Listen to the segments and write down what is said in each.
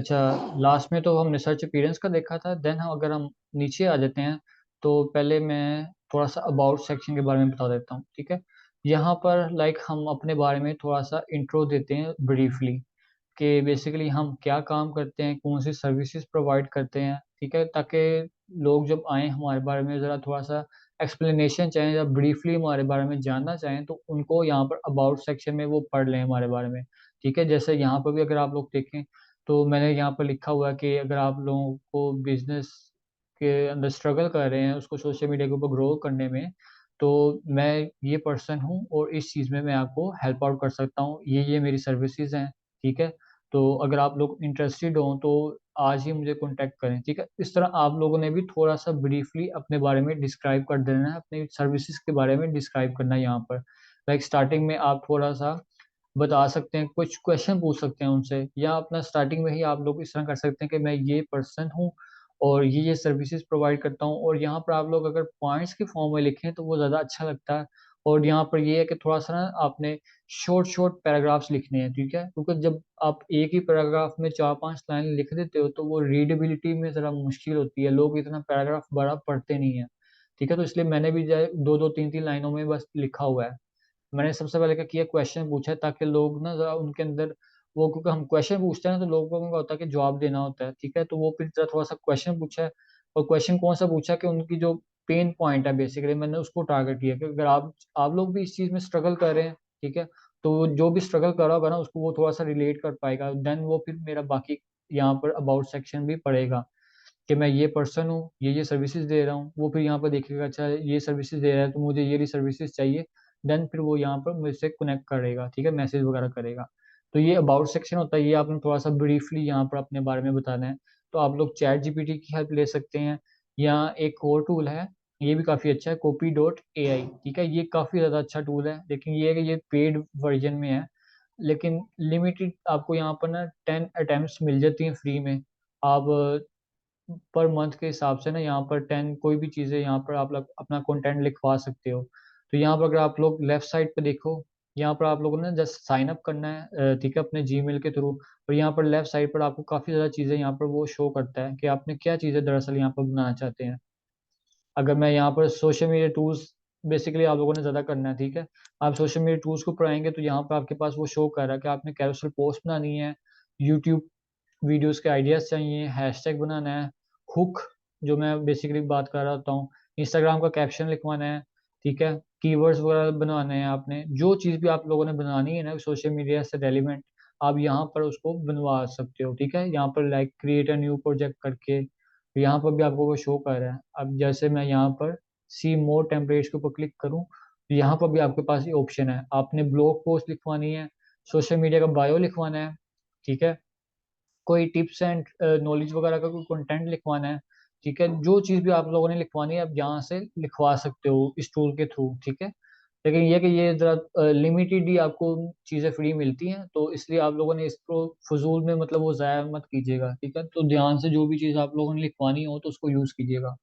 अच्छा, लास्ट में तो हमने सर्च अपीयरेंस का देखा था। देन हम अगर हम नीचे आ जाते हैं तो पहले मैं थोड़ा सा अबाउट सेक्शन के बारे में बता देता हूँ, ठीक है। यहाँ पर हम अपने बारे में थोड़ा सा इंट्रो देते हैं ब्रीफली, कि बेसिकली हम क्या काम करते हैं, कौन सी सर्विसेज प्रोवाइड करते हैं, ठीक है, ताकि लोग जब आए हमारे बारे में ज़रा थोड़ा सा एक्सप्लेनेशन चाहें या ब्रीफली हमारे बारे में जानना चाहें तो उनको यहाँ पर अबाउट सेक्शन में वो पढ़ लें हमारे बारे में, ठीक है। जैसे यहाँ पर भी अगर आप लोग देखें तो मैंने यहाँ पर लिखा हुआ है कि अगर आप लोगों को बिजनेस के अंदर स्ट्रगल कर रहे हैं उसको सोशल मीडिया के ऊपर ग्रो करने में, तो मैं ये पर्सन हूँ और इस चीज़ में मैं आपको हेल्प आउट कर सकता हूँ, ये मेरी सर्विसेज हैं, ठीक है। तो अगर आप लोग इंटरेस्टेड हो तो आज ही मुझे कांटेक्ट करें, ठीक है। इस तरह आप लोगों ने भी थोड़ा सा ब्रीफली अपने बारे में डिस्क्राइब कर देना है, अपनी सर्विसेज के बारे में डिस्क्राइब करना है यहाँ पर। लाइक स्टार्टिंग में आप थोड़ा सा बता सकते हैं, कुछ क्वेश्चन पूछ सकते हैं उनसे, या अपना स्टार्टिंग में ही आप लोग इस तरह कर सकते हैं कि मैं ये पर्सन हूँ और ये सर्विसेज प्रोवाइड करता हूँ, और यहाँ पर आप लोग अगर पॉइंट्स के फॉर्म में लिखें तो वो ज़्यादा अच्छा लगता है। और यहाँ पर ये है कि थोड़ा सा ना आपने शॉर्ट शॉर्ट पैराग्राफ्स लिखने हैं, ठीक है, क्योंकि जब आप एक ही पैराग्राफ में चार पांच लाइन लिख देते हो तो वो रीडेबिलिटी में ज़रा मुश्किल होती है, लोग इतना पैराग्राफ बड़ा पढ़ते नहीं है, ठीक है। तो इसलिए मैंने भी दो दो तीन तीन लाइनों में बस लिखा हुआ है। मैंने सबसे पहले क्या किया, क्वेश्चन पूछा ताकि लोग ना जरा उनके अंदर वो, क्योंकि हम क्वेश्चन पूछते हैं ना तो लोगों को होता है कि जवाब देना होता है, ठीक है। तो वो फिर जरा थोड़ा सा क्वेश्चन पूछा है, और क्वेश्चन कौन सा पूछा कि उनकी जो पेन पॉइंट है बेसिकली मैंने उसको टारगेट किया कि अगर आप लोग भी इस चीज़ में स्ट्रगल कर रहे हैं, ठीक है, तो वो जो भी स्ट्रगल कर रहा होगा ना उसको वो थोड़ा सा रिलेट कर पाएगा, देन वो फिर मेरा बाकी यहाँ पर अबाउट सेक्शन भी पढ़ेगा कि मैं ये पर्सन हूँ, ये सर्विसेज दे रहा हूँ। वो फिर यहाँ पर देखेगा अच्छा ये सर्विसेज दे रहा है तो मुझे ये सर्विसेज चाहिए, देन फिर वो यहाँ पर मुझसे कनेक्ट करेगा, ठीक है, मैसेज वगैरह करेगा। तो ये अबाउट सेक्शन होता है, ये आपने थोड़ा सा ब्रीफली यहाँ पर अपने बारे में बताना है। तो आप लोग चैट जीपीटी की हेल्प ले सकते हैं, या एक और टूल है, ये भी काफ़ी अच्छा है, कॉपी डॉट ए आई, ठीक है। ये काफ़ी ज़्यादा अच्छा टूल है, लेकिन ये है कि ये पेड वर्जन में है, लेकिन लिमिटेड आपको यहाँ पर ना 10 अटेम्प्ट्स मिल जाती हैं फ्री में। आप पर मंथ के हिसाब से ना यहाँ पर 10 कोई भी चीज़ें यहाँ पर आप लोग अपना कंटेंट लिखवा सकते हो। तो यहाँ पर अगर आप लोग लेफ्ट साइड पे देखो, यहाँ पर आप लोगों ने जस्ट साइन अप करना है, ठीक है, अपने जीमेल के थ्रू। और यहाँ पर लेफ्ट साइड पर आपको काफ़ी ज़्यादा चीज़ें यहाँ पर वो शो करता है कि आपने क्या चीज़ें दरअसल यहाँ पर बनाना चाहते हैं। अगर मैं यहाँ पर सोशल मीडिया टूल्स बेसिकली आप लोगों ने ज़्यादा करना है, ठीक है। आप सोशल मीडिया टूल्स को पढ़ाएंगे तो यहाँ पर आपके पास वो शो कर रहा है कि आपने कैरोसेल पोस्ट बनानी है, यूट्यूब वीडियोस के आइडियाज़ चाहिए, हैशटैग बनाना है, हुक जो मैं बेसिकली बात कर रहा होता हूँ, इंस्टाग्राम का कैप्शन लिखवाना है, ठीक है, कीवर्ड्स वगैरह बनवाने हैं। आपने जो चीज़ भी आप लोगों ने बनानी है ना सोशल मीडिया से रेलिवेंट, आप यहाँ पर उसको बनवा सकते हो, ठीक है। यहाँ पर like create a new project करके यहाँ पर भी आपको वो शो कर रहा है। अब जैसे मैं यहाँ पर सी मोर टेम्पलेट्स के ऊपर क्लिक करूँ तो यहाँ पर भी आपके पास ये ऑप्शन है, आपने ब्लॉग पोस्ट लिखवानी है, सोशल मीडिया का बायो लिखवाना है, ठीक है, कोई टिप्स एंड नॉलेज वगैरह का कोई कंटेंट लिखवाना है, ठीक है, जो चीज़ भी आप लोगों ने लिखवानी है आप यहाँ से लिखवा सकते हो इस टूल के थ्रू, ठीक है। लेकिन ये कि ये ज़रा लिमिटेड ही आपको चीज़ें फ्री मिलती हैं, तो इसलिए आप लोगों ने इसको फजूल में मतलब वो ज़ाया मत कीजिएगा, ठीक है। तो ध्यान से जो भी चीज़ आप लोगों ने लिखवानी हो तो उसको यूज़ कीजिएगा।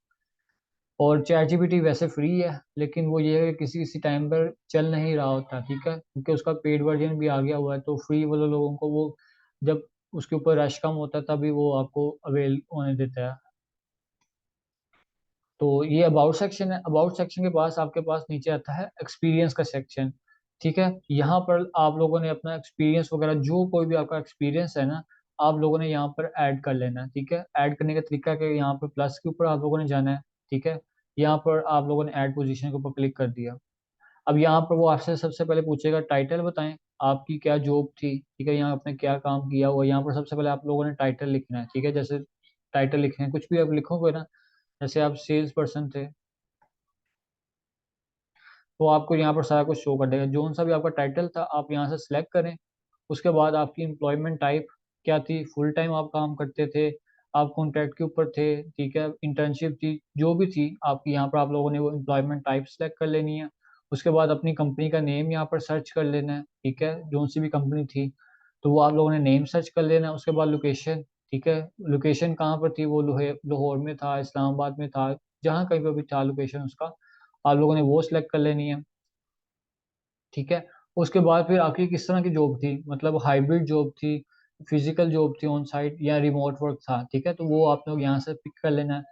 और चैट जीपीटी वैसे फ्री है, लेकिन वो ये है कि किसी किसी टाइम पर चल नहीं रहा होता, ठीक है, क्योंकि उसका पेड वर्जन भी आ गया हुआ है, तो फ्री वाले लोगों को वो जब उसके ऊपर रश कम होता है तभी वो आपको अवेल होने देता है। तो ये अबाउट सेक्शन है। अबाउट सेक्शन के पास आपके पास नीचे आता है एक्सपीरियंस का सेक्शन, ठीक है। यहाँ पर आप लोगों ने अपना एक्सपीरियंस वगैरह जो कोई भी आपका एक्सपीरियंस है ना, आप लोगों ने यहाँ पर ऐड कर लेना है, ठीक है। ऐड करने का तरीका क्या है, यहाँ पर प्लस के ऊपर आप लोगों ने जाना है, ठीक है। यहाँ पर आप लोगों ने ऐड पोजीशन के ऊपर क्लिक कर दिया। अब यहाँ पर वो आपसे सबसे पहले पूछेगा टाइटल बताएं, आपकी क्या जॉब थी, ठीक है, यहाँ आपने क्या काम किया हुआ। यहाँ पर सबसे पहले आप लोगों ने टाइटल लिखना है, ठीक है, जैसे टाइटल लिखे हैं कुछ भी आप लिखोगे ना, जैसे आप सेल्स पर्सन थे तो आपको यहाँ पर सारा कुछ शो कर देगा, जो सा भी आपका टाइटल था आप यहाँ से सिलेक्ट करें। उसके बाद आपकी एम्प्लॉयमेंट टाइप क्या थी, फुल टाइम आप काम करते थे, आप कॉन्ट्रैक्ट के ऊपर थे, ठीक है, इंटर्नशिप थी, जो भी थी आपकी यहाँ पर आप लोगों ने वो एम्प्लॉयमेंट टाइप सेलेक्ट कर लेनी है। उसके बाद अपनी कंपनी का नेम यहाँ पर सर्च कर लेना है, ठीक है, जो सी भी कंपनी थी तो वो आप लोगों ने नेम सर्च कर लेना है। उसके बाद लोकेशन, ठीक है, लोकेशन कहाँ पर थी, वो लाहौर में था, इस्लामाबाद में था, जहाँ कहीं पर भी था लोकेशन उसका आप लोगों ने वो सिलेक्ट कर लेनी है, ठीक है। उसके बाद फिर आपकी किस तरह की जॉब थी, मतलब हाइब्रिड जॉब थी, फिजिकल जॉब थी ऑन साइट या रिमोट वर्क था, ठीक है, तो वो आप लोग यहाँ से पिक कर लेना है।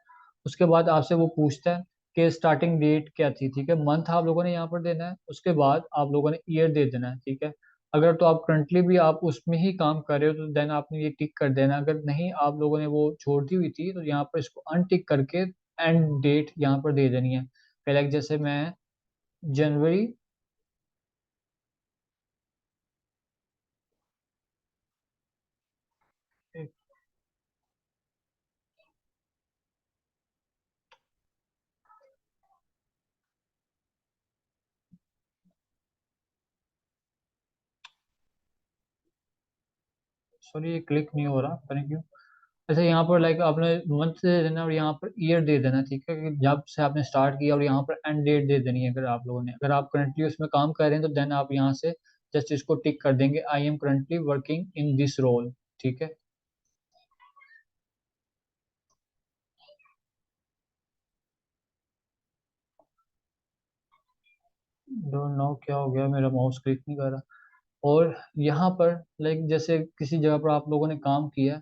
उसके बाद आपसे वो पूछता है कि स्टार्टिंग डेट क्या थी, ठीक है, मंथ आप लोगों ने यहाँ पर देना है, उसके बाद आप लोगों ने ईयर दे देना है, ठीक है। अगर तो आप करंटली भी आप उसमें ही काम कर रहे हो तो देन आपने ये टिक कर देना, अगर नहीं आप लोगों ने वो छोड़ दी हुई थी तो यहाँ पर इसको अनटिक करके एंड डेट यहाँ पर दे देनी है। पहले जैसे मैं जनवरी, सॉरी ये क्लिक नहीं हो रहा, पता नहीं क्यों। अच्छा यहाँ पर लाइक आपने मंथ दे देना और यहाँ पर ईयर दे देना, ठीक है, कि जब से आपने स्टार्ट किया, और यहाँ पर एंड डेट दे देनी है। अगर आप लोगों ने, अगर आप करंटली उसमें काम कर रहे हैं तो देन आप यहाँ से जस्ट इसको टिक कर देंगे, I am currently working in this role, ठीक है। डोंट नो क्या हो गया, मेरा माउस क्लिक नहीं कर रहा। और यहाँ पर लाइक जैसे किसी जगह पर आप लोगों ने काम किया,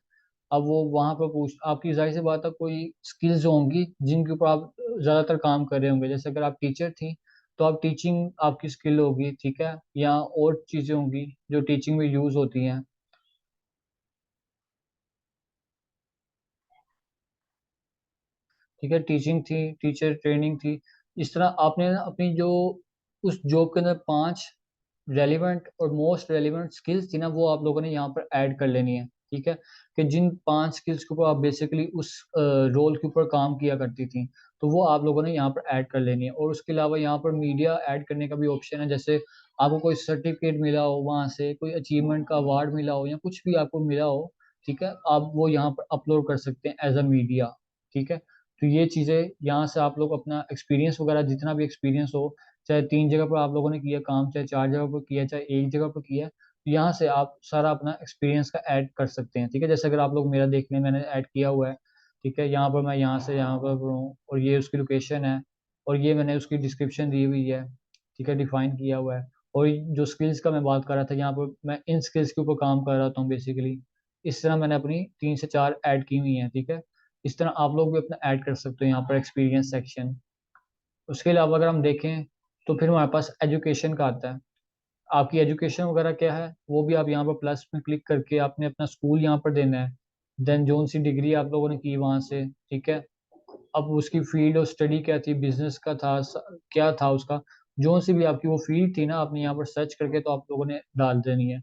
अब वो वहाँ पर पूछ, आपकी जाहिर सी बात है कोई स्किल्स होंगी जिनके ऊपर आप ज़्यादातर काम कर रहे होंगे। जैसे अगर आप टीचर थी तो आप टीचिंग आपकी स्किल होगी, ठीक है, या और चीज़ें होंगी जो टीचिंग में यूज़ होती हैं, ठीक है, टीचिंग थी, टीचर ट्रेनिंग थी। इस तरह आपने ना अपनी जो उस जॉब के अंदर 5 रेलिवेंट और मोस्ट रेलिवेंट स्किल्स थी ना, वो आप लोगों ने यहाँ पर ऐड कर लेनी है, ठीक है, कि जिन 5 स्किल्स के ऊपर आप बेसिकली उस रोल के ऊपर काम किया करती थी, तो वो आप लोगों ने यहाँ पर ऐड कर लेनी है। और उसके अलावा यहाँ पर मीडिया ऐड करने का भी ऑप्शन है, जैसे आपको कोई सर्टिफिकेट मिला हो वहाँ से, कोई अचीवमेंट का अवार्ड मिला हो या कुछ भी आपको मिला हो, ठीक है, आप वो यहाँ पर अपलोड कर सकते हैं एज अ मीडिया, ठीक है। तो ये चीज़ें यहाँ से आप लोग अपना एक्सपीरियंस वगैरह जितना भी एक्सपीरियंस हो, चाहे 3 जगह पर आप लोगों ने किया काम, चाहे 4 जगह पर किया, चाहे एक जगह पर किया, तो यहाँ से आप सारा अपना एक्सपीरियंस का ऐड कर सकते हैं, ठीक है। जैसे अगर आप लोग मेरा देख लें, मैंने ऐड किया हुआ है, ठीक है, यहाँ पर मैं यहाँ से यहाँ पर हूँ और ये उसकी लोकेशन है, और ये मैंने उसकी डिस्क्रिप्शन दी हुई है, ठीक है, डिफाइन किया हुआ है। और जो स्किल्स का मैं बात कर रहा था, यहाँ पर मैं इन स्किल्स के ऊपर काम कर रहा हूँ बेसिकली। इस तरह मैंने अपनी 3 से 4 ऐड की हुई हैं, ठीक है। इस तरह आप लोग भी अपना ऐड कर सकते हो यहाँ पर एक्सपीरियंस सेक्शन। उसके अलावा अगर हम देखें तो फिर हमारे पास एजुकेशन का आता है। आपकी एजुकेशन वगैरह क्या है वो भी आप यहाँ पर प्लस में क्लिक करके आपने अपना स्कूल यहाँ पर देना है, देन जोन सी डिग्री आप लोगों ने की वहाँ से, ठीक है। अब उसकी फील्ड और स्टडी क्या थी, बिजनेस का था, क्या था उसका, जो सी भी आपकी वो फील्ड थी ना, आपने यहाँ पर सर्च करके तो आप लोगों ने डाल देनी है।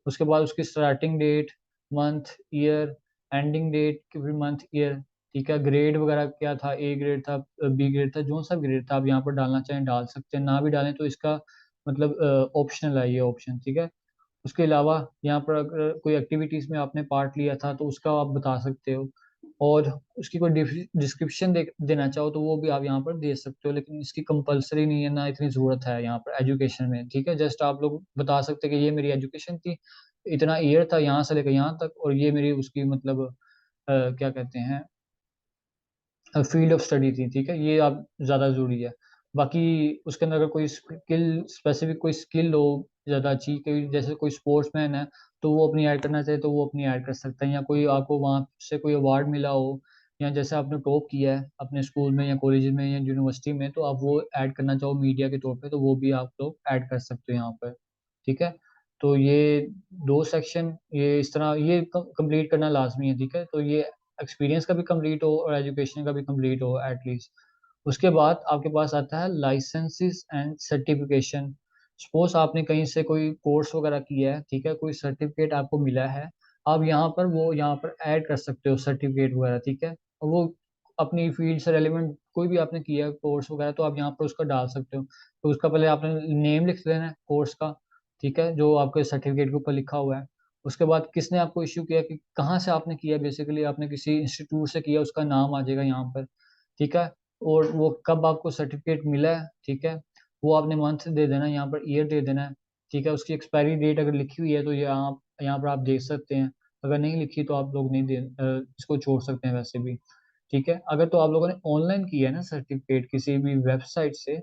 उसके बाद उसकी starting date, month, year, ending date की भी मंथ, ईयर, ठीक है, ग्रेड वगैरह क्या था, ए ग्रेड था, बी ग्रेड था, जो सा ग्रेड था आप यहाँ पर डालना चाहें डाल सकते हैं, ना भी डालें तो इसका मतलब ऑप्शनल है ये ऑप्शन, ठीक है। उसके अलावा यहाँ पर अगर कोई एक्टिविटीज में आपने पार्ट लिया था तो उसका आप बता सकते हो, और उसकी कोई डिस्क्रिप्शन देना चाहो तो वो भी आप यहाँ पर दे सकते हो, लेकिन इसकी कंपलसरी नहीं है, ना इतनी ज़रूरत है यहाँ पर एजुकेशन में, ठीक है। जस्ट आप लोग बता सकते हैं कि ये मेरी एजुकेशन थी, इतना ईयर था यहाँ से लेकर यहाँ तक, और ये मेरी उसकी मतलब क्या कहते हैं फील्ड ऑफ स्टडी थी, ठीक है, ये आप ज़्यादा ज़रूरी है। बाकी उसके अंदर अगर कोई स्किल, स्पेसिफिक कोई स्किल हो ज़्यादा अच्छी, कोई जैसे कोई स्पोर्ट्समैन है तो वो अपनी ऐड करना चाहे तो वो अपनी ऐड कर सकता है, या कोई आपको वहाँ से कोई अवार्ड मिला हो, या जैसे आपने टॉप किया है अपने स्कूल में या कॉलेज में या यूनिवर्सिटी में, तो आप वो ऐड करना चाहो मीडिया के तौर पे तो वो भी आप लोग ऐड कर सकते हो यहाँ पर, ठीक है। तो ये 2 सेक्शन ये इस तरह ये कंप्लीट करना लाजमी है, ठीक है। तो ये एक्सपीरियंस का भी कंप्लीट हो और एजुकेशन का भी कंप्लीट हो एटलीस्ट। उसके बाद आपके पास आता है लाइसेंसेस एंड सर्टिफिकेशन। सपोज आपने कहीं से कोई कोर्स वगैरह किया है, ठीक है, कोई सर्टिफिकेट आपको मिला है, आप यहाँ पर वो यहाँ पर ऐड कर सकते हो सर्टिफिकेट वगैरह, ठीक है। और वो अपनी फील्ड से रेलिवेंट कोई भी आपने किया कोर्स वगैरह तो आप यहाँ पर उसका डाल सकते हो। तो उसका पहले आपने नेम लिख लेना है कोर्स का, ठीक है, जो आपके सर्टिफिकेट के ऊपर लिखा हुआ है। उसके बाद किसने आपको इश्यू किया, कि कहाँ से आपने किया, बेसिकली आपने किसी इंस्टीट्यूट से किया, उसका नाम आ जाएगा यहाँ पर, ठीक है। और वो कब आपको सर्टिफिकेट मिला है, ठीक है, वो आपने मंथ दे देना है, यहाँ पर ईयर दे देना है, ठीक है। उसकी एक्सपायरी डेट अगर लिखी हुई है तो ये आप यहाँ पर आप देख सकते हैं, अगर नहीं लिखी तो आप लोग नहीं इसको छोड़ सकते हैं वैसे भी, ठीक है। अगर तो आप लोगों ने ऑनलाइन किया है ना सर्टिफिकेट किसी भी वेबसाइट से,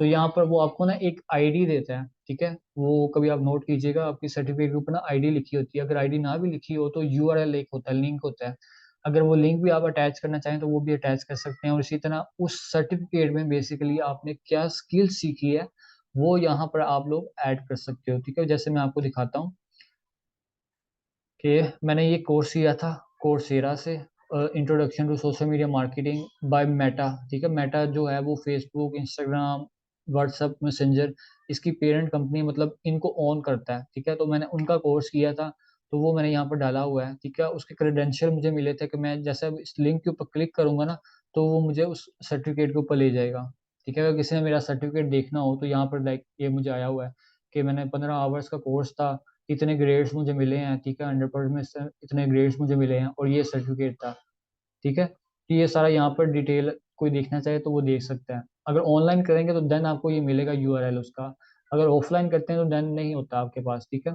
तो यहाँ पर वो आपको ना एक आईडी देता है, ठीक है। वो कभी आप नोट कीजिएगा, आपकी सर्टिफिकेट के ऊपर ना आईडी लिखी होती है। अगर आईडी ना भी लिखी हो तो यूआरएल एक होता है, लिंक होता है। अगर वो लिंक भी आप अटैच करना चाहें तो वो भी अटैच कर सकते हैं। और इसी तरह उस सर्टिफिकेट में बेसिकली आपने क्या स्किल सीखी है वो यहाँ पर आप लोग ऐड कर सकते हो, ठीक है। जैसे मैं आपको दिखाता हूँ कि मैंने ये कोर्स किया था कोर्सेरा से, introduction to social media marketing by Meta, ठीक है। मेटा जो है वो फेसबुक, इंस्टाग्राम, व्हाट्सएप, मैसेंजर, इसकी पेरेंट कंपनी, मतलब इनको ओन करता है, ठीक है। तो मैंने उनका कोर्स किया था, तो वो मैंने यहाँ पर डाला हुआ है, ठीक है। उसके क्रेडेंशियल मुझे मिले थे कि मैं जैसे अब इस लिंक के ऊपर क्लिक करूंगा ना, तो वो मुझे उस सर्टिफिकेट के ऊपर ले जाएगा, ठीक है। अगर किसी ने मेरा सर्टिफिकेट देखना हो तो यहाँ पर लाइक ये मुझे आया हुआ है कि मैंने 15 आवर्स का कोर्स था, इतने ग्रेड्स मुझे मिले हैं, ठीक है। 100% में से इतने ग्रेड्स मुझे मिले हैं और ये सर्टिफिकेट था, ठीक है। तो ये सारा यहाँ पर डिटेल कोई देखना चाहे तो वो देख सकता है। अगर ऑनलाइन करेंगे तो देन आपको ये मिलेगा यूआरएल उसका। अगर ऑफलाइन करते हैं तो देन नहीं होता आपके पास, ठीक है।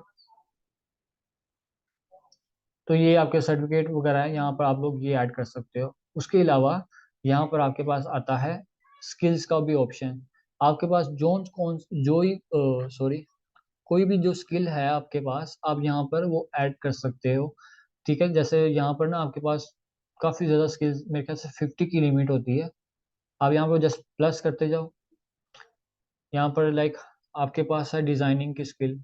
तो ये आपके सर्टिफिकेट वगैरह है, यहाँ पर आप लोग ये ऐड कर सकते हो। उसके अलावा यहाँ पर आपके पास आता है स्किल्स का भी ऑप्शन। आपके पास जो कौन जो ही सॉरी कोई भी जो स्किल है आपके पास, आप यहाँ पर वो ऐड कर सकते हो, ठीक है। जैसे यहाँ पर ना आपके पास काफ़ी ज़्यादा स्किल्स, मेरे ख्याल से 50 की लिमिट होती है। आप यहाँ पर जस्ट प्लस करते जाओ। यहाँ पर लाइक आपके पास है डिज़ाइनिंग की स्किल,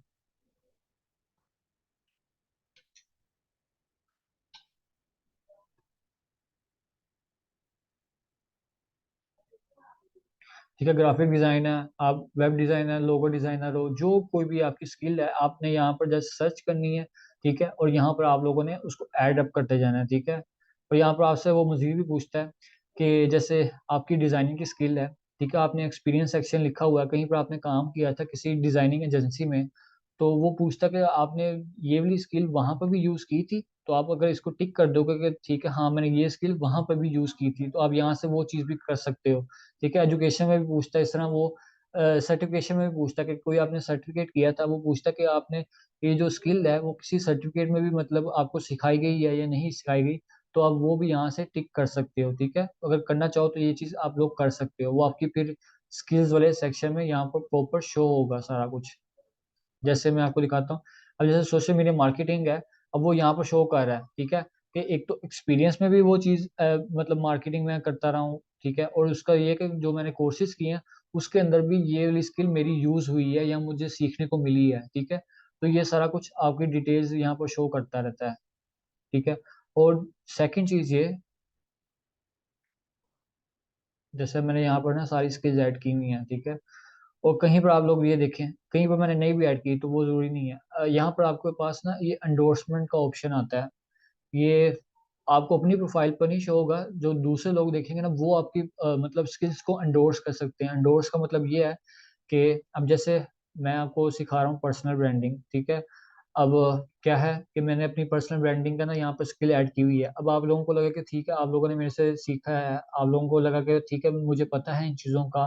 ठीक है। ग्राफिक डिजाइन है, आप वेब डिजाइनर, लोगो डिजाइनर हो, जो कोई भी आपकी स्किल है आपने यहाँ पर जस्ट सर्च करनी है, ठीक है। और यहाँ पर आप लोगों ने उसको ऐड अप करते जाना है, ठीक है। और यहाँ पर आपसे वो मजीद भी पूछता है कि जैसे आपकी डिजाइनिंग की स्किल है, ठीक है। आपने एक्सपीरियंस सेक्शन लिखा हुआ है, कहीं पर आपने काम किया था किसी डिजाइनिंग एजेंसी में, तो वो पूछता है कि आपने ये वाली स्किल वहां पर भी यूज की थी। तो आप अगर इसको टिक कर दोगे कि ठीक है हाँ मैंने ये स्किल वहां पर भी यूज की थी, तो आप यहाँ से वो चीज़ भी कर सकते हो, ठीक है। एजुकेशन में भी पूछता है इस तरह, वो सर्टिफिकेशन में भी पूछता है कि कोई आपने सर्टिफिकेट किया था, वो पूछता है कि आपने ये जो स्किल है वो किसी सर्टिफिकेट में भी मतलब आपको सिखाई गई है या नहीं सिखाई गई। तो आप वो भी यहाँ से टिक कर सकते हो, ठीक है। अगर करना चाहो तो ये चीज़ आप लोग कर सकते हो, वो आपकी फिर स्किल्स वाले सेक्शन में यहाँ पर प्रॉपर शो होगा सारा कुछ। जैसे मैं आपको दिखाता हूँ, अब जैसे सोशल मीडिया मार्केटिंग है, अब वो यहाँ पर शो कर रहा है, ठीक है। कि एक तो एक्सपीरियंस में भी वो चीज़ मतलब मार्केटिंग में करता रहा हूँ, ठीक है। और उसका ये कि जो मैंने कोर्सेज किए हैं उसके अंदर भी ये वाली स्किल मेरी यूज हुई है या मुझे सीखने को मिली है, ठीक है। तो ये सारा कुछ आपकी डिटेल्स यहाँ पर शो करता रहता है, ठीक है। और सेकंड चीज़ ये, जैसे मैंने यहाँ पर ना सारी स्किल्स ऐड की हुई हैं, ठीक है। और कहीं पर आप लोग ये देखें, कहीं पर मैंने नहीं भी ऐड की तो वो जरूरी नहीं है। यहाँ पर आपके पास ना ये एंडोर्समेंट का ऑप्शन आता है। ये आपको अपनी प्रोफाइल पर नहीं शो होगा, जो दूसरे लोग देखेंगे ना वो आपकी मतलब स्किल्स को एंडोर्स कर सकते हैं। एंडोर्स का मतलब ये है कि अब जैसे मैं आपको सिखा रहा हूँ पर्सनल ब्रांडिंग, ठीक है। अब क्या है कि मैंने अपनी पर्सनल ब्रांडिंग का ना यहाँ पर स्किल ऐड की हुई है। अब आप लोगों को लगा कि ठीक है आप लोगों ने मेरे से सीखा है, आप लोगों को लगा कि ठीक है मुझे पता है इन चीज़ों का,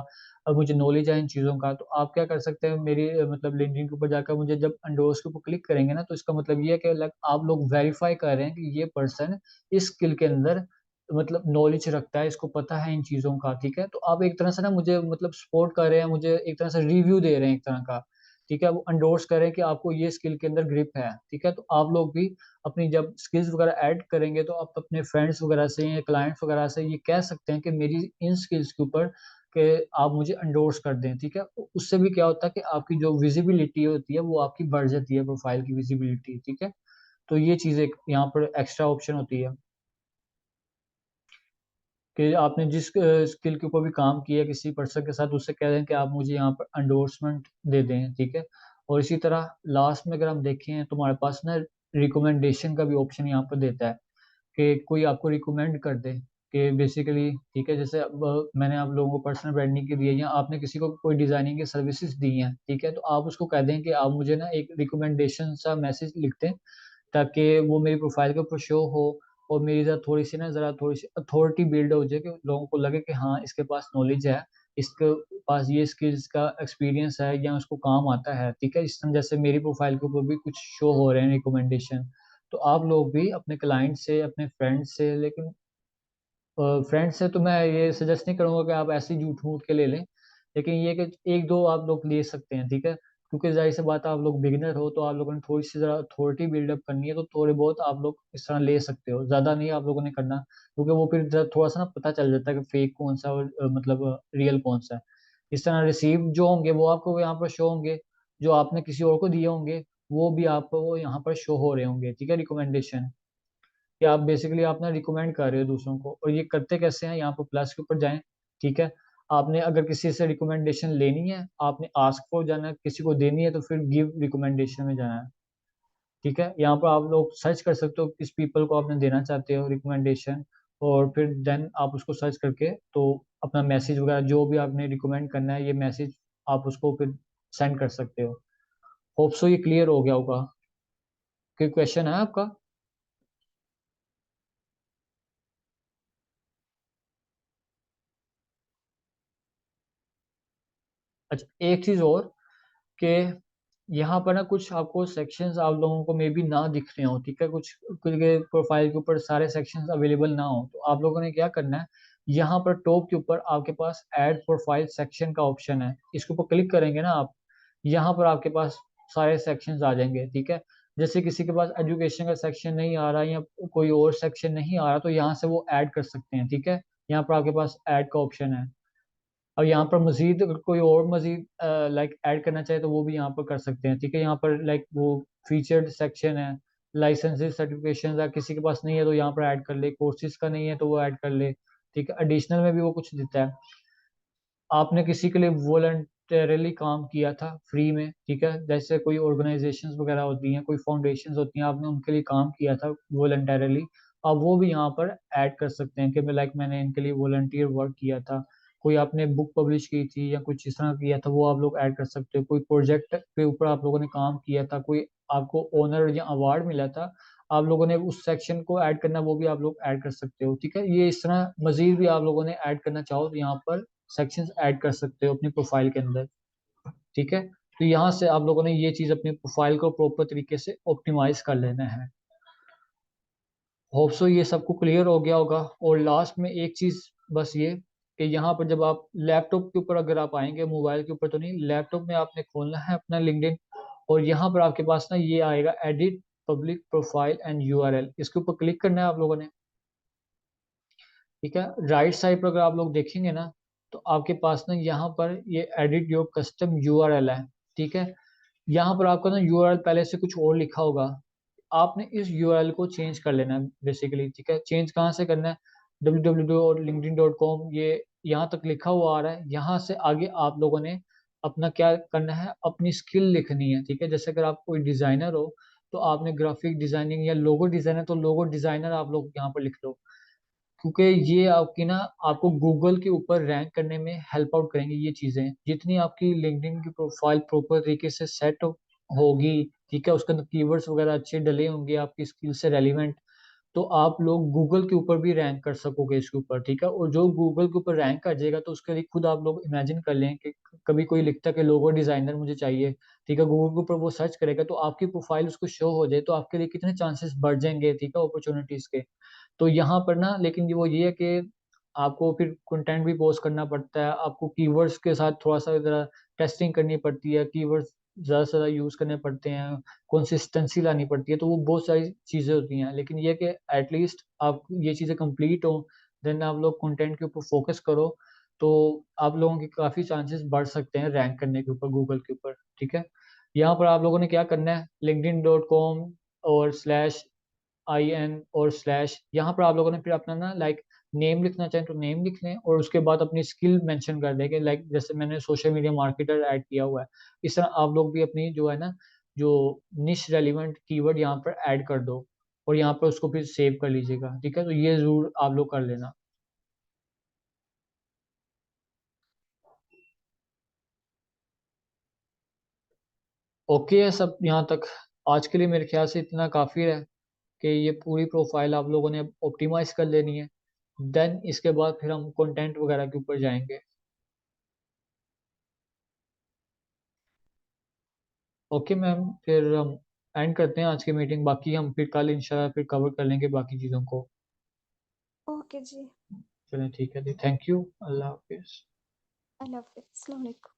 अब मुझे नॉलेज है इन चीज़ों का, तो आप क्या कर सकते हैं मेरी मतलब लिंक्डइन के ऊपर जाकर मुझे जब एंडोर्स के ऊपर क्लिक करेंगे ना, तो इसका मतलब ये है कि लाइक आप लोग वेरीफाई कर रहे हैं कि ये पर्सन इस स्किल के अंदर मतलब नॉलेज रखता है, इसको पता है इन चीज़ों का, ठीक है। तो आप एक तरह से ना मुझे मतलब सपोर्ट कर रहे हैं, मुझे एक तरह से रिव्यू दे रहे हैं एक तरह का, ठीक है। वो एंडोर्स करें कि आपको ये स्किल के अंदर ग्रिप है, ठीक है। तो आप लोग भी अपनी जब स्किल्स वगैरह ऐड करेंगे तो आप अपने फ्रेंड्स वगैरह से या क्लाइंट्स वगैरह से ये कह सकते हैं कि मेरी इन स्किल्स के ऊपर कि आप मुझे एंडोर्स कर दें, ठीक है। उससे भी क्या होता है कि आपकी जो विजिबिलिटी होती है वो आपकी बढ़ जाती है, प्रोफाइल की विजिबिलिटी, ठीक है। तो ये चीज़ एक यहाँ पर एक्स्ट्रा ऑप्शन होती है कि आपने जिस स्किल के ऊपर भी काम किया किसी पर्सन के साथ, उससे कह दें कि आप मुझे यहाँ पर एंडोर्समेंट दे दें, ठीक है। और इसी तरह लास्ट में अगर हम देखें तो हमारे पास ना रिकमेंडेशन का भी ऑप्शन यहाँ पर देता है कि कोई आपको रिकमेंड कर दे कि बेसिकली, ठीक है। जैसे अब मैंने आप लोगों को पर्सनल ब्रांडिंग के लिए या आपने किसी को कोई डिजाइनिंग की सर्विसेज दी हैं, ठीक है। तो आप उसको कह दें कि आप मुझे ना एक रिकमेंडेशन सा मैसेज लिख दें ताकि वो मेरी प्रोफाइल के ऊपर शो हो और मेरी ज़रा थोड़ी सी अथॉरिटी बिल्ड हो जाए कि लोगों को लगे कि हाँ इसके पास नॉलेज है, इसके पास ये स्किल्स का एक्सपीरियंस है या उसको काम आता है, ठीक है। इस तरह जैसे मेरी प्रोफाइल के ऊपर भी कुछ शो हो रहे हैं रिकमेंडेशन, तो आप लोग भी अपने क्लाइंट से, अपने फ्रेंड से, लेकिन फ्रेंड से तो मैं ये सजेस्ट नहीं करूंगा कि आप ऐसे ही झूठ मूठ के ले लें, लेकिन ये कि एक दो आप लोग ले सकते हैं, ठीक है, क्योंकि जाहिर सी बात है आप लोग बिगिनर हो, तो आप लोगों ने थोड़ी सी जरा अथॉरिटी बिल्डअप करनी है, तो थोड़े बहुत आप लोग इस तरह ले सकते हो, ज्यादा नहीं आप लोगों ने करना, क्योंकि वो फिर थोड़ा सा ना पता चल जाता है कि फेक कौन सा और मतलब रियल कौन सा है। इस तरह रिसीव जो होंगे वो आपको यहाँ पर शो होंगे, जो आपने किसी और को दिए होंगे वो भी आपको वो यहाँ पर शो हो रहे होंगे, ठीक है, रिकमेंडेशन, कि आप बेसिकली आप ना रिकमेंड कर रहे हो दूसरों को। और ये करते कैसे हैं, यहाँ पर प्लस के ऊपर जाएं, ठीक है, आपने अगर किसी से रिकमेंडेशन लेनी है, आपने आस्क फॉर जाना है, किसी को देनी है तो फिर गिव रिकमेंडेशन में जाना है, ठीक है। यहाँ पर आप लोग सर्च कर सकते हो किस पीपल को आपने देना चाहते हो रिकमेंडेशन, और फिर देन आप उसको सर्च करके तो अपना मैसेज वगैरह जो भी आपने रिकमेंड करना है, ये मैसेज आप उसको फिर सेंड कर सकते हो। होप सो ये क्लियर हो गया होगा। कोई क्वेश्चन है आपका? अच्छा, एक चीज और, कि यहाँ पर ना कुछ आपको सेक्शंस आप लोगों को मे बी ना दिख रहे हो, ठीक है, कुछ कुछ के प्रोफाइल के ऊपर सारे सेक्शंस अवेलेबल ना हो, तो आप लोगों ने क्या करना है, यहाँ पर टॉप के ऊपर आपके पास ऐड प्रोफाइल सेक्शन का ऑप्शन है, इसके ऊपर क्लिक करेंगे ना आप, यहाँ पर आपके पास सारे सेक्शंस आ जाएंगे, ठीक है। जैसे किसी के पास एजुकेशन का सेक्शन नहीं आ रहा या कोई और सेक्शन नहीं आ रहा, तो यहाँ से वो ऐड कर सकते हैं, ठीक है, यहाँ पर आपके पास ऐड का ऑप्शन है। अब यहाँ पर मजीद अगर कोई और मजीद लाइक ऐड करना चाहे तो वो भी यहाँ पर कर सकते हैं, ठीक है। यहाँ पर लाइक वो फीचर्ड सेक्शन है, लाइसेंसेस सर्टिफिकेशन है, किसी के पास नहीं है तो यहाँ पर ऐड कर ले, कोर्सेज का नहीं है तो वो ऐड कर ले, ठीक है। एडिशनल में भी वो कुछ देता है, आपने किसी के लिए वॉलंटरली काम किया था फ्री में, ठीक है, जैसे कोई ऑर्गेनाइजेशंस वगैरह होती हैं, कोई फाउंडेशंस होती हैं, आपने उनके लिए काम किया था वॉलंटरली, आप वो भी यहाँ पर ऐड कर सकते हैं कि मैं लाइक मैंने इनके लिए वॉलंटियर वर्क किया था। कोई आपने बुक पब्लिश की थी या कुछ इस तरह किया था, वो आप लोग ऐड कर सकते हो। कोई प्रोजेक्ट के ऊपर आप लोगों ने काम किया था, कोई आपको ऑनर या अवार्ड मिला था, आप लोगों ने उस सेक्शन को ऐड करना, वो भी आप लोग ऐड कर सकते हो, ठीक है। ये इस तरह मजीद भी आप लोगों ने ऐड करना चाहो तो यहाँ पर सेक्शंस ऐड कर सकते हो अपनी प्रोफाइल के अंदर, ठीक है। तो यहाँ से आप लोगों ने ये चीज़ अपनी प्रोफाइल को प्रॉपर तरीके से ऑप्टिमाइज कर लेना है। होप सो ये सबको क्लियर हो गया होगा। और लास्ट में एक चीज़ बस ये, कि यहाँ पर जब आप लैपटॉप के ऊपर अगर आप आएंगे, मोबाइल के ऊपर तो नहीं, लैपटॉप में आपने खोलना है अपना लिंक्डइन, और यहाँ पर आपके पास ना ये आएगा edit public profile and URL, इसके ऊपर क्लिक करना है आप लोगों ने, ठीक है। राइट साइड पर अगर आप लोग देखेंगे ना, तो आपके पास ना यहाँ पर ये एडिट योर कस्टम यूआरएल है, ठीक है। यहाँ पर आपका ना यूआरएल पहले से कुछ और लिखा होगा, आपने इस यूआरएल को चेंज कर लेना है बेसिकली, ठीक है। चेंज कहाँ से करना है, www.linkedin.com, ये यहाँ तक लिखा हुआ आ रहा है, यहाँ से आगे आप लोगों ने अपना क्या करना है, अपनी स्किल लिखनी है, ठीक है। जैसे अगर आप कोई डिजाइनर हो तो आपने ग्राफिक डिजाइनिंग या लोगो डिजाइनर, तो लोगो डिजाइनर आप लोग यहाँ पर लिख लो, क्योंकि ये आपकी ना आपको गूगल के ऊपर रैंक करने में हेल्प आउट करेंगे ये चीज़ें। जितनी आपकी लिंक्डइन की प्रोफाइल प्रॉपर तरीके से सेट होगी, ठीक है, उसके अंदर कीवर्ड्स वगैरह अच्छे डले होंगे आपकी स्किल से रेलिवेंट, तो आप लोग गूगल के ऊपर भी रैंक कर सकोगे इसके ऊपर, ठीक है। और जो गूगल के ऊपर रैंक कर जाएगा तो उसके लिए खुद आप लोग इमेजिन कर लें कि कभी कोई लिखता है कि लोगो डिजाइनर मुझे चाहिए, ठीक है, गूगल के ऊपर वो सर्च करेगा तो आपकी प्रोफाइल उसको शो हो जाए, तो आपके लिए कितने चांसेस बढ़ जाएंगे, ठीक है, अपॉर्चुनिटीज के। तो यहाँ पर ना लेकिन वो ये है कि आपको फिर कंटेंट भी पोस्ट करना पड़ता है, आपको कीवर्ड्स के साथ थोड़ा सा ज़रा टेस्टिंग करनी पड़ती है, कीवर्ड्स ज़्यादा से ज़्यादा यूज़ करने पड़ते हैं, कंसिस्टेंसी लानी पड़ती है, तो वो बहुत सारी चीज़ें होती हैं। लेकिन ये कि एटलीस्ट आप ये चीज़ें कंप्लीट हो, देन आप लोग कंटेंट के ऊपर फोकस करो, तो आप लोगों के काफ़ी चांसेस बढ़ सकते हैं रैंक करने के ऊपर गूगल के ऊपर, ठीक है। यहाँ पर आप लोगों ने क्या करना है, linkedin.com और स्लैश IN और स्लैश, यहाँ पर आप लोगों ने फिर अपना ना लाइक नेम लिखना चाहें तो नेम लिख लें, और उसके बाद अपनी स्किल मेंशन कर दें कि लाइक जैसे मैंने सोशल मीडिया मार्केटर ऐड किया हुआ है, इस तरह आप लोग भी अपनी जो है ना जो निश रेलिवेंट कीवर्ड यहाँ पर ऐड कर दो, और यहाँ पर उसको फिर सेव कर लीजिएगा, ठीक है। तो ये जरूर आप लोग कर लेना। ओके है सब यहाँ तक, आज के लिए मेरे ख्याल से इतना काफ़ी है कि ये पूरी प्रोफाइल आप लोगों ने ऑप्टिमाइज कर लेनी है, देन इसके बाद फिर हम कंटेंट वगैरह के ऊपर जाएंगे। ओके मैम, फिर हम एंड करते हैं आज की मीटिंग, बाकी हम फिर कल इंशाल्लाह फिर कवर कर लेंगे बाकी चीज़ों को। ओके जी। चलें ठीक है जी, थैंक यू, अल्लाह हाफिज़। अल्लाह हाफ़िज़, अस्सलाम वालेकुम।